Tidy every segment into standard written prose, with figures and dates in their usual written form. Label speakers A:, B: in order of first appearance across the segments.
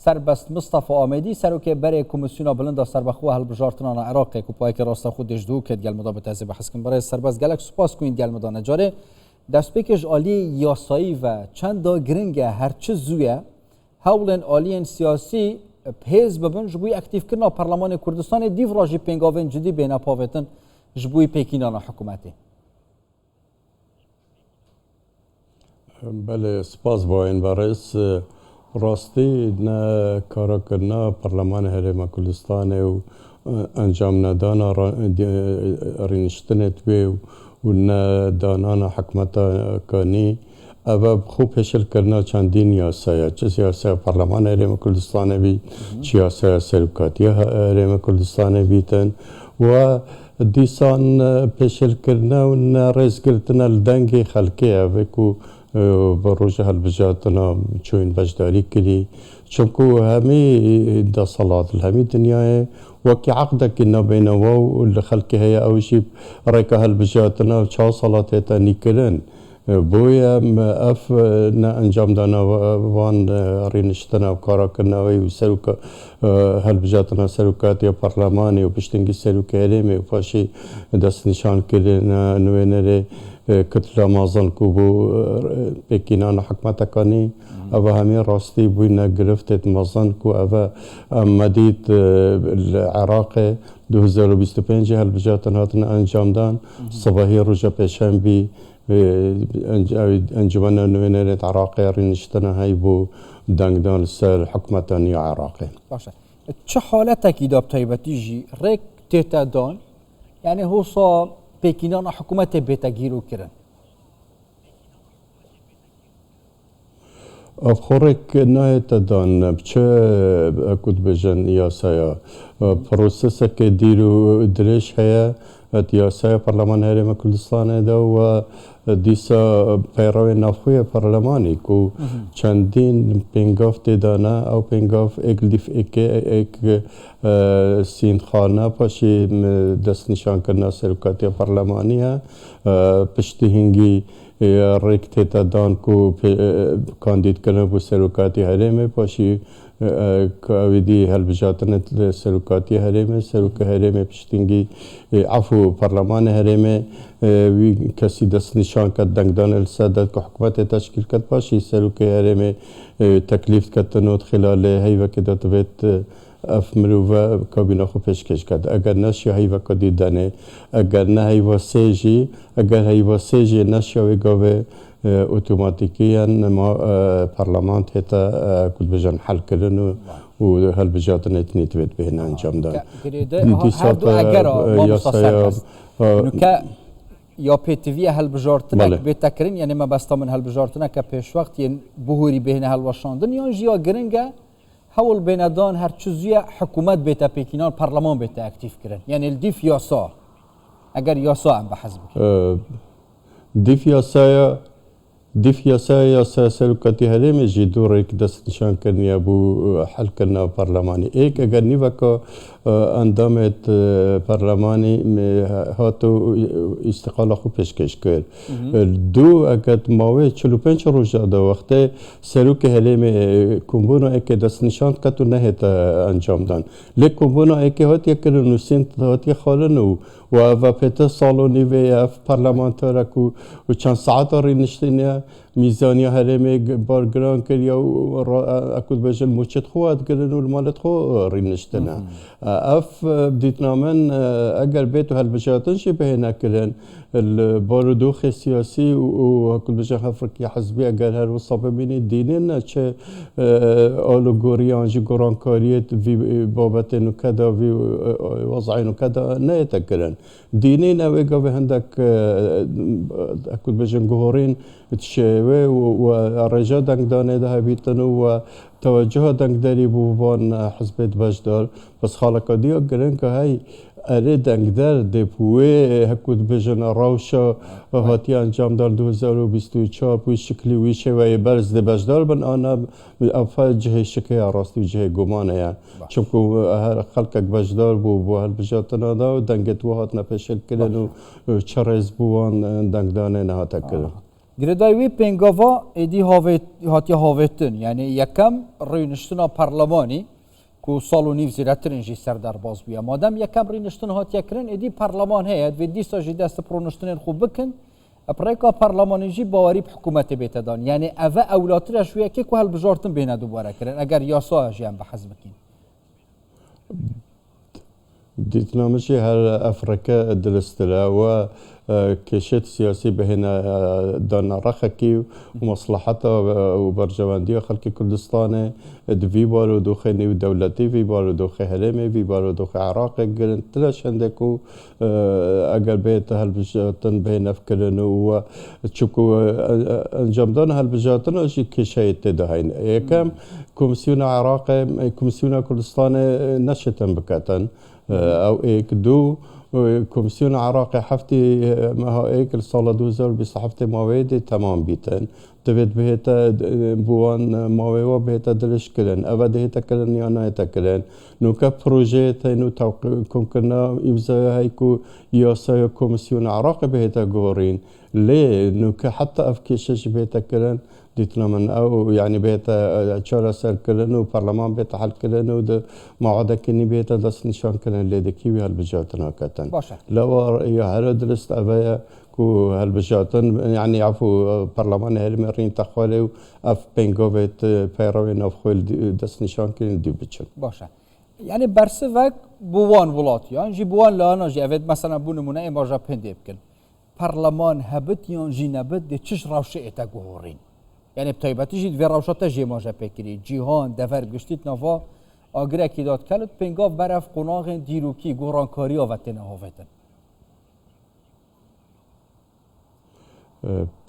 A: سربست مصطفى آمدی سروکه برای کمیسیون بلند سربخو هل بجارتنا عراق کو پای که راست خود دجدو کد گل مدابت از بحث کن برای سربست گلک سپاس کوین گل مدانه جاره دست پیکش عالی یاسایی و چند دا گرنگ هرچه زویه هولن عالی سیاسی پیز ببن جبوی اکتیف کرنا پارلمان کردستان دیو راجی پنگاوین جدی بینا پاوتن جبوی پیکینانا حکومتی.
B: بله سپاس با این بارس راستی نه کارا کرنا پارلمان هرم کردستان و انجام ندانا رینشتنت و نه دانانا حکمت کانی اوه خوب پیشل کرنا چندین یاسایا چه سیاسه پارلمان هرم کردستان بی چه یاسایا سرکاتی هرم کردستان بیتن و دیسان پیشل کرنا و نرز کردنا لدنگ خلقی اوه کو بروج هالبجاتنا چون بجداری کلی چونکو همی دا صلاة همی دنیای وکی عقده کنا بین و الخلق هی اوشی رایکا هالبجاتنا چه صلاة تا نیکلن بویا اف نا انجام دانا وان رینشتنا و کارا کنا و سروکا هالبجاتنا سروکاتی پارلمانی و پشتنگی سروک هرمی و پاشی دست نشان کلنا نوینره کتلا مازن کو بو پکینان حکمت کانی او همین راستی بوینا گرفتت مازن کو او مدید العراق 2025 هالبجاتن هاتن انجام دان صباحی روز پشنبی انجمن نوینرت عراقی رینشتن های بو دنگدان سر حکمتانی عراقی.
A: باشه. چه حالت کی داب تایبتی جی رک تیتا دان یعنی هو صا پیکینان حکومت بیتگیرو کرن.
B: افخورک نه تدان بچه اکود بجن یاسایا پروسس که دیرو درش هیا یاسایا پارلمان هرم کردستان دا و دیسا پیروی نافوی پارلمانی کو چندین پنگاف دانا او پنگاف اگلیف ایک سین خانه پاشی دست نشان کرنا سرکاتی پارلمانی ها پشتی هنگی ریکت دان کو کاندید کرنا بو سرکاتی هرم پاشی کاویدی هلبجاتن سرکاتی هرم سرک هرم پشتینگی عفو پارلمان هرم وی کسی دست نشان کرد دنگدان السادات که حکومت تشکیل کرد پاشی سرک هرم تکلیف کتنود خلال هیوه که داتویت اف مروفا کابینا خو پیشکش کرد اگر نشی هیوه کدی دانه اگر نه هیوه سیجی اگر هیوه سیجی نشی وی گاوه اتوماتیکیاً ما پارلمان هتا کل بجان حل کردن و هل بجاتن اتنیت بید بهن انجام دان.
A: هردو اگر ما بساسربست نکه یا پیتوی هل بجارتنک بیتا کرن یعنی ما بستا من هل بجارتنک پیش وقت یعنی بهوری بهن هل وشاندن یا جیا گرنگه حول بیندان هر چیزی حکومت بیتا پیکینان پارلمان بیتا اکتیف کرن یعنی الدیف یاسا اگر یاسا هم بحث بکن
B: دیف یاسا یاسا سرکاتی هرم جی دور ایک دست نشان کرنی ابو حل کرنا پارلمانی ایک اگر نیوه که اندامت پارلمانی هاتو استقلال خو پیشکش کرد دو اگر ماوی 45 روز دا وقت سروک هرم کمبونا ایک دست نشان کتو نهت انجام دان لیک کمبونا ایک هاتی کرنو سنت هاتی خالنو و پیتا سالونی و اف پارلمانتر کو چند ساعت آری نشتینه میزانی هرم بارگران کریا و اکود بجل موچت خواد کردن و مالت خو ری نشتینه اف دیتنامن اگر بیتو هل بجاتن شی به نکردن الباردوخ سیاسی و اکود بجل افریقی حزبی اگر هر وصابه بینی دینه نه چه آلوگوری آنجی گرانکاریت وی بابت نکدا وی وضعی نکدا نه تکردن دینی نوی گاوی هندک اکود بجن گهورین تشوي ورجاء دنگدانه ده بيتنو وتوجه دنگداري بوبان حزبت بجدار بس خالقا ديو گرن که هاي اره دنگدار ده بوه هكود بجن راوشا هاتي انجام دار 2024 بوی شکلی ویشه و برز ده بجدار بن آنا افا جهه شکه راستی و جهه گمانه يعني چونکو خلقك بجدار بو هل بجاتنا دا دنگت و هات نپشل کرن و چرز بوان دنگدانه نهاتا کرن
A: گردای وی پنگاوا ایدی هاویتن یعنی یکم رینشتنا پارلمانی کو سال و نیو زیرترین جی سردار باز بیا مادام یکم رینشتن هات یکرن ایدی پارلمان هست و دیسا جی دست پرونشتنین خوب بکن اپریکا پارلمانی جی باوری حکومت بیت دان یعنی اوه اولاتر شویه که که هل بجارتن بینه دوباره کرن اگر یاسا جیان بحث بکن
B: دیتنامشی هر افریقا درستلا و كشت سياسي بهنا دان رخكي ومصلحتها وبرجواندية خلق كردستان في بالو دوخي نيو دولتي في بالو دوخي هرمي في بالو دوخي عراق قلن تلاش عندكو اگر بيت هالبجاتن بهنا فكرن وتشوكو انجام دان هالبجاتن اشي كشيت دهين يكم كومسيون عراق كومسيون كردستان نشتن بكاتن او ايك دو كومسيون عراقي حفتي ما هو ايك الصالة دوزر بصحفتي مويدي تمام بيتن تبت بهتا بوان مويوا بهتا دلش كلن ابدا هتا كلن يانا هتا كلن نوكا بروجيت نو توقعكم كنا امزا هيكو ياسا كومسيون عراقي بهتا غورين ليه نوكا حتى افكيشش بهتا كلن ديتنا من او يعني بيتا تشارا سر كلن وبرلمان بيتا حل كلن ود موعده كني بيتا دس نشان كلن لدكي هالبجاتنا كتن لا يا هل درست ابايا كو هالبجاتن يعني عفوا برلمان هالمرين تخوالي اف بنغوفيت بيروين اف خويل دس نشان كلن دي بچن
A: باشه يعني برسوك بوان ولات يعني جي بوان لانا جي افيد مثلا بو نمونه اماجا پنده بكن برلمان هبت يان جي نبت دي چش روشه اتا گوهورين يعني بتايبتي جيد في روشاتا جي ماجا بكري جيهان دفر گشتيت نافا آگره کی داد کلت پنگاف برف قناغ دیروکی گورانکاری آوتن هاوتن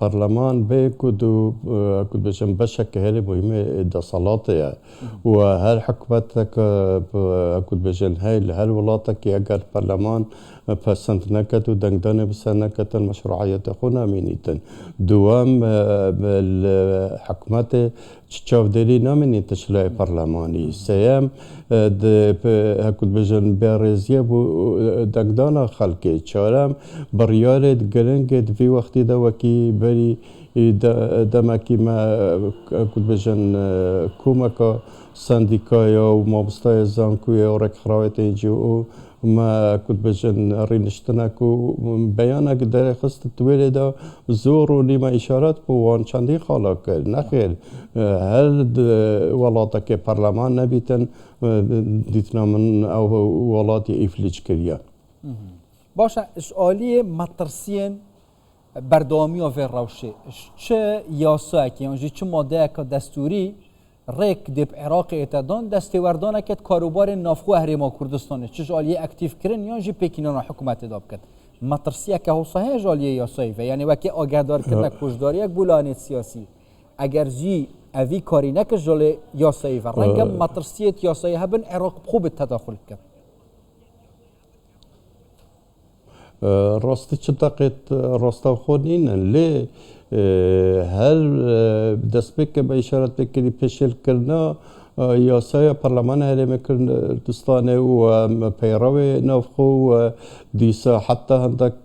B: برلمان بيكودو كنت بشم بشك هلي مهمة دا صلاتي وهل حكومتك كنت بشن هاي هالولاتك يقر برلمان فسنت نكتو دنگدان بسنكت المشروعية خونا مينيتن دوام الحكومة تشاف دلي نامني تشلاي برلماني سيام هكذا بجن بارزيا بو دنگدانا خلقي چارم بريارد گلنگد في وقتی دا وكي بري دمكي ما كنت بجن كومكا سنديكايا ومابستاي زانكويا ورك خراويت انجيو ما كنت بجن رينشتناكو بيانك داري خست تويلدا زور ولما اشارات بوان شاندي خالاك نخير هل ولاتك برلمان نبيتن ديتنا من او ولاتي افليج كريا
A: باشا اشعالي مترسين بردوامی و روشه چه یاسا که یعنی چه ماده که دستوری ریک دب عراق اتدان دستوردانه که کاروبار نافخو اهریما کردستانه چه جالیه اکتیف کرن یا جی پکینانا حکومت داب کرد مترسیه که حوصه جالیه یاسایی و یعنی وکی آگهدار کردن کشداری یک بولانت سیاسی اگر جی اوی کاری نکش جالی یاسایی و رنگم مترسیت یاسایی هبن عراق خوب تداخل کرد
B: راستي شتاقت راستا خونين ليه هل دسبك بإشارة بكري بشل كرنا ياسايا برلمان هرم كردستان وبيروي نافخو ديسا حتى عندك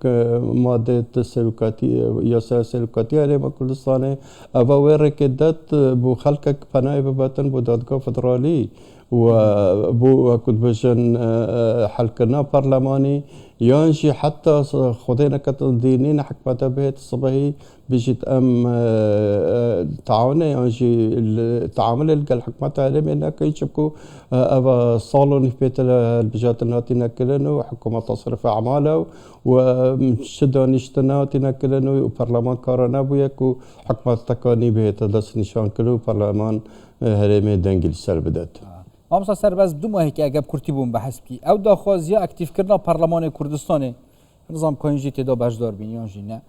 B: مادة سلوكاتي ياسايا سلوكاتي هرم كردستان أبا ويرك دات بو خلقك بناي بباتن بو دادگاه فدرالي وبو كنت بجن حل كرنا برلماني يانجي حتى خدينا كتدينين حكمتها بهت الصباحي بيجت تعاون يانجي التعامل اللي حكمتها عليه انك يشبكوا ابا صالون في بيت البجات ناتينا كلنو حكومه تصرف اعماله وشدوا نشتنا تنا كلنو وبرلمان كارنا بيكو حكمه تكاني بهت دس نشان كلو برلمان هرمي دنگل سر بدات
A: امسا سرباز دو ماهی که اگه کرتی بون بحث کی او داخوازی اکتیف کردن پارلمان کردستان نظام کنجی تدا بجدار بین یانجی نه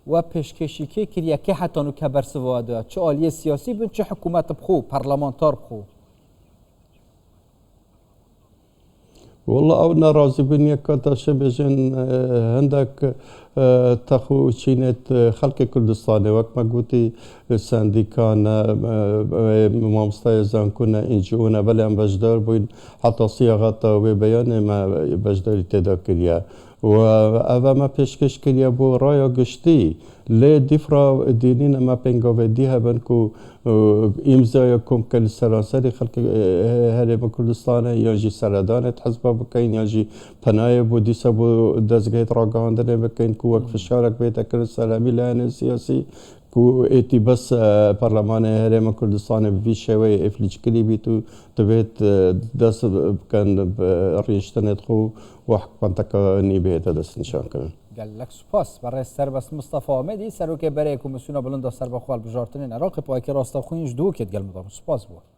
A: و پیشکشی که کریه که حتی نو کبر سواده چه آلیه سیاسی بین چه حکومت بخو پارلمانتار بخو
B: والله او ناراضي بني كاتش بجن عندك تخو تشينت خلق كردستان وقت ما قلتي سانديكانا مامستاي زانكونا انجونا بلا بجدار بين حتى صياغه وبيان ما بجدار تذكريا و اوه ما پیشکش کریا بو رایا گشتی لی دیفرا دینین ما پنگاوه دی هبن کو امضای کم کل سراسری خلق هرم کردستان یا جی سردانت حزب بکین یا جی پناه بو دیسا بو دزگهت راگاندنه بکین کو وقف شارک بیتا کرد سلامی لحن سیاسی کو ایتی بس پارلمان هرم کردستان بی شوی افلیج کلی بیتو تبیت دست کن ریشتنت خو وحق پانتکا نی بیتا دست نشان کرن.
A: قال لك سپاس برای سربست مصطفى آمدی سروک برای کمیسیون بلند سربخوال بجارتنین عراق پاکی راستا خوینش دو کت قال مدام سپاس بود.